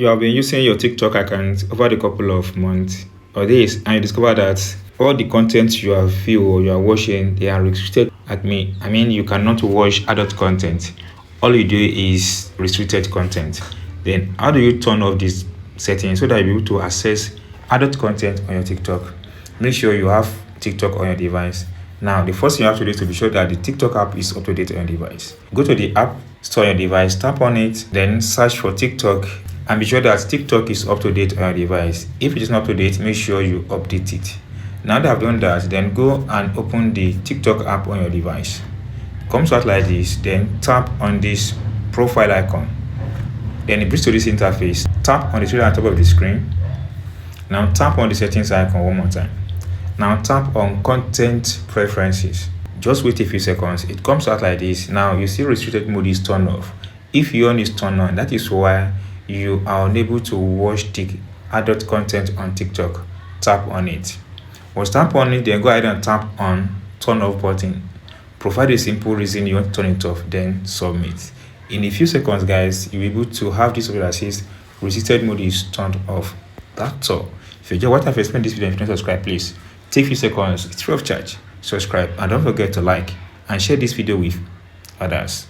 You have been using your TikTok account over the couple of months or days, and you discover that all the content you have viewed or you are watching, they are restricted. I mean, you cannot watch adult content. All you do is restricted content. Then how do you turn off this setting so that you'll be able to access adult content on your TikTok? Make sure you have TikTok on your device. Now, the first thing you have to do is to be sure that the TikTok app is up to date on your device. Go to the app store on your device, tap on it, then search for TikTok and be sure that TikTok is up to date on your device. If it is not up to date, make sure you update it. Now that I've done that, then go and open the TikTok app on your device. Comes out like this, then tap on this profile icon. Then it brings to this interface. Tap on the three on top of the screen. Now tap on the settings icon one more time. Now tap on content preferences. Just wait a few seconds. It comes out like this. Now you see restricted mode is turned off. If your is turned on, that is why you are unable to watch the adult content on TikTok. Tap on it. Once tap on it, then go ahead and tap on turn off button. Provide a simple reason you want to turn it off, then submit. In a few seconds, guys, you'll be able to have this option that says restricted mode is turned off. That's all. If you enjoy what I've explained this video, if you don't subscribe, please take a few seconds. It's free of charge. Subscribe and don't forget to like and share this video with others.